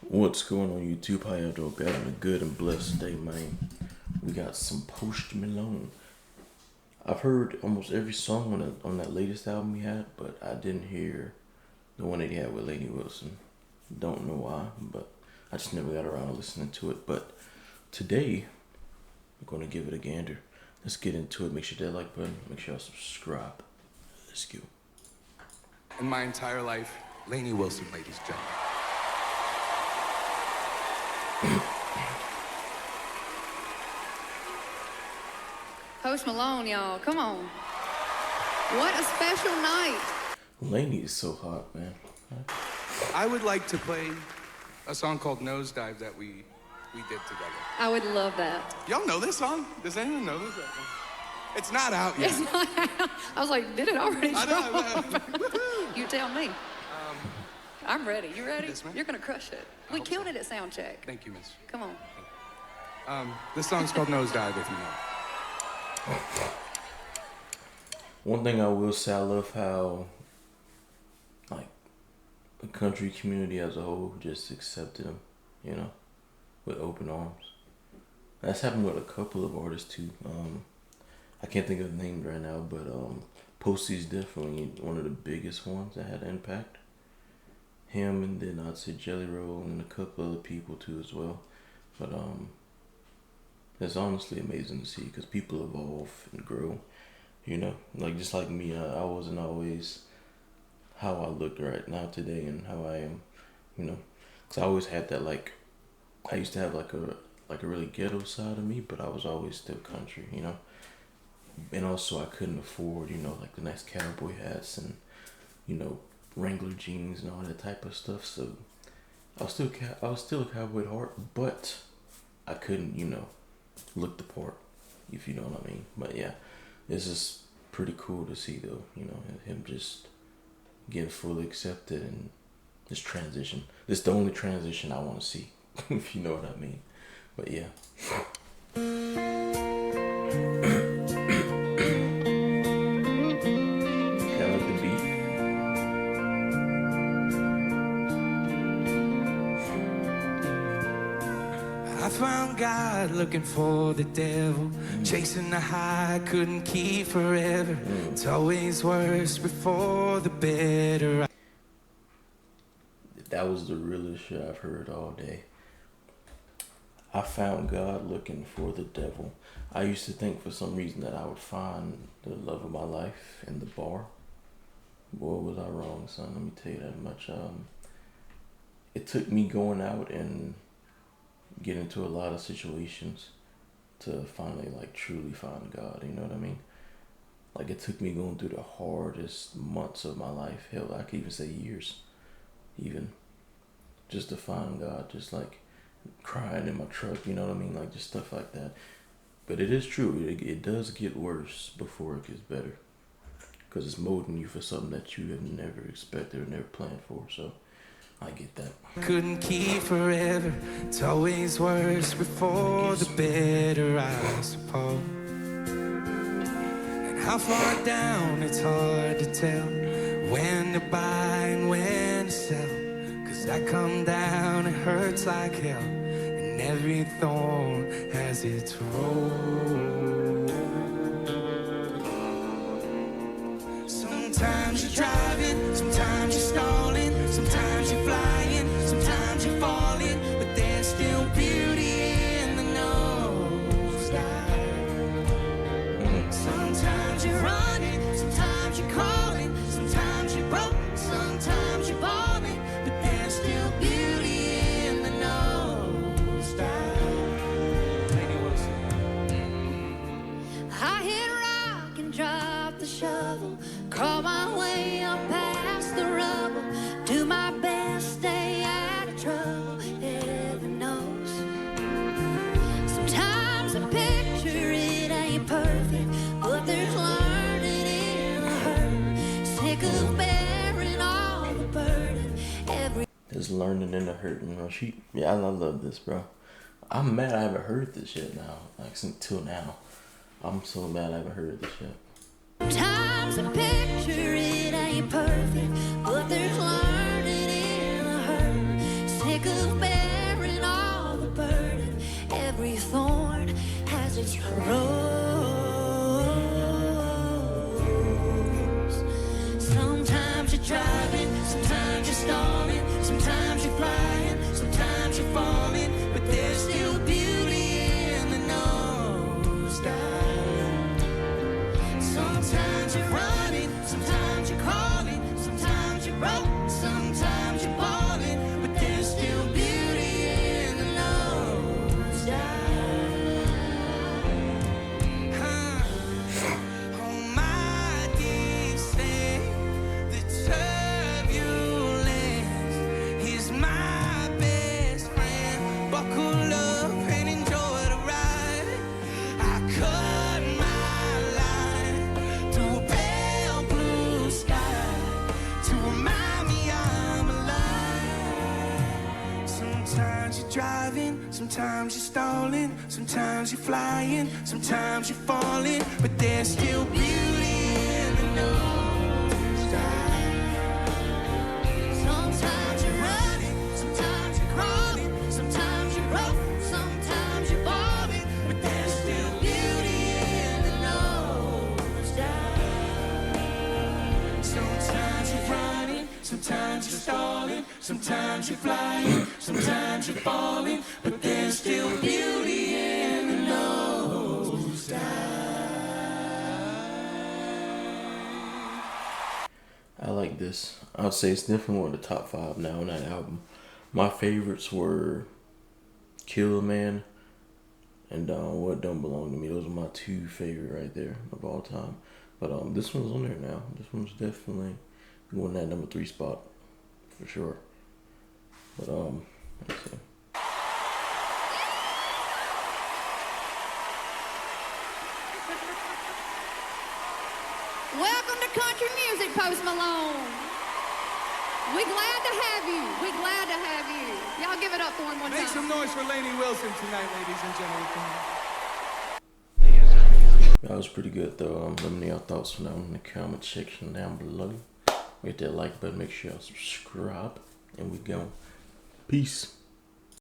What's going on YouTube? How y'all doing? Having a good and blessed day, man. We got some Post Malone. I've heard almost every song on that latest album he had, but I didn't hear the one that he had with Lainey Wilson. Don't know why, but I just never got around to listening to it. But today, I'm going to give it a gander. Let's get into it. Make sure you hit that like button. Make sure y'all subscribe. Let's go. In my entire life, Lainey Wilson, ladies and gentlemen. Post Malone, y'all. Come on. What a special night. Lainey is so hot, man. I would like to play a song called Nosedive that we did together. I would love that. Y'all know this song? Does anyone know this? It's not out yet. It's not out. I was like, did it already I drop? know. You tell me. I'm ready. You ready? Yes, ma'am. You're going to crush it. We killed it at sound check. Thank you, miss. Come on. This song's called Nosedive, if you know. One thing I will say, I love how, like, the country community as a whole just accepted him, you know, with open arms. That's happened with a couple of artists too. I can't think of the names right now, but Posty's definitely one of the biggest ones that had impact. Him, and then I'd say Jelly Roll and a couple other people too as well. But it's honestly amazing to see because people evolve and grow. You know, like just like me, I wasn't always how I look right now today and how I am. You know, because I always had that, like, I used to have like a really ghetto side of me, but I was always still country. You know, and also I couldn't afford, you know, like the nice cowboy hats and, you know, Wrangler jeans and all that type of stuff. So I was still a cowboy at heart, but I couldn't, you know, look the part, if you know what I mean. But yeah, this is pretty cool to see though, you know, him just getting fully accepted and this transition. This is the only transition I want to see, if you know what I mean. But yeah. I found God looking for the devil, chasing the high, couldn't keep forever. It's always worse before the better. That was the realest shit I've heard all day. I found God looking for the devil. I used to think for some reason that I would find the love of my life in the bar. Boy, was I wrong, son. Let me tell you that much. It took me going out and get into a lot of situations to finally, like, truly find God, you know what I mean? Like, it took me going through the hardest months of my life, hell, I could even say years, even, just to find God, just, like, crying in my truck, you know what I mean? Like, just stuff like that. But it is true, it does get worse before it gets better, because it's molding you for something that you have never expected or never planned for, so I get that. Couldn't keep forever. It's always worse before the better, I suppose. And how far down, it's hard to tell when to buy and when to sell. Cause I come down, it hurts like hell, and every thorn has its role. Sometimes you're driving, sometimes you're stalling, sometimes you're flying, sometimes you're falling, but there's still beauty in the nosedive. Sometimes you're running, sometimes you're crawling, sometimes you're broke, sometimes you're balling, but there's still beauty in the nosedive. Lainey Wilson. I hit rock and drop the shovel, crawl my way up past the rubble, do my best, stay out of trouble, heaven knows. Sometimes I picture it ain't perfect, but there's learning in the hurt, sick of bearing all the burden, every There's learning in the hurting. Yeah, I love this, bro. I'm mad I haven't heard this shit now, like, until now. I'm so mad I haven't heard this shit. Sometimes I picture it ain't perfect, but there's learning in the hurt, sick of bearing every thorn has its rose. Sometimes you're driving, sometimes you're stalling, sometimes you're flying, sometimes you're falling, but there's still beauty in the nosedive. Sometimes you're running, sometimes you're crawling, sometimes you're broke, sometimes you're balling, but there's still beauty in the nosedive. Oh, my dear, say the turbulence is my best friend. Buckle up and enjoy the ride. I cut my line through a pale blue sky to remind me I'm alive. Sometimes you're driving, sometimes you're stalling, sometimes you're flying, sometimes you're falling, but there's still beauty in the nosedive. Sometimes you're running, sometimes you're crawling, sometimes you're broke, sometimes you're balling, but there's still beauty in the nosedive. Sometimes you're running, sometimes you're stalling, sometimes you're flying, sometimes you're falling, but there's still beauty in the nosedive. I like this. I would say it's definitely one of the top 5 now on that album. My favorites were Kill a Man and What Don't Belong to Me. Those are my 2 favorite right there of all time. But this one's on there now. This one's definitely going that number 3 spot for sure. But let's see. Welcome to country music, Post Malone. We're glad to have you. We're glad to have you. Y'all give it up for one more Make some time. noise for Lainey Wilson tonight, ladies and gentlemen. That was pretty good though. Let me know your thoughts down in the comment section down below. Hit that like button, make sure y'all subscribe, and we go. Peace.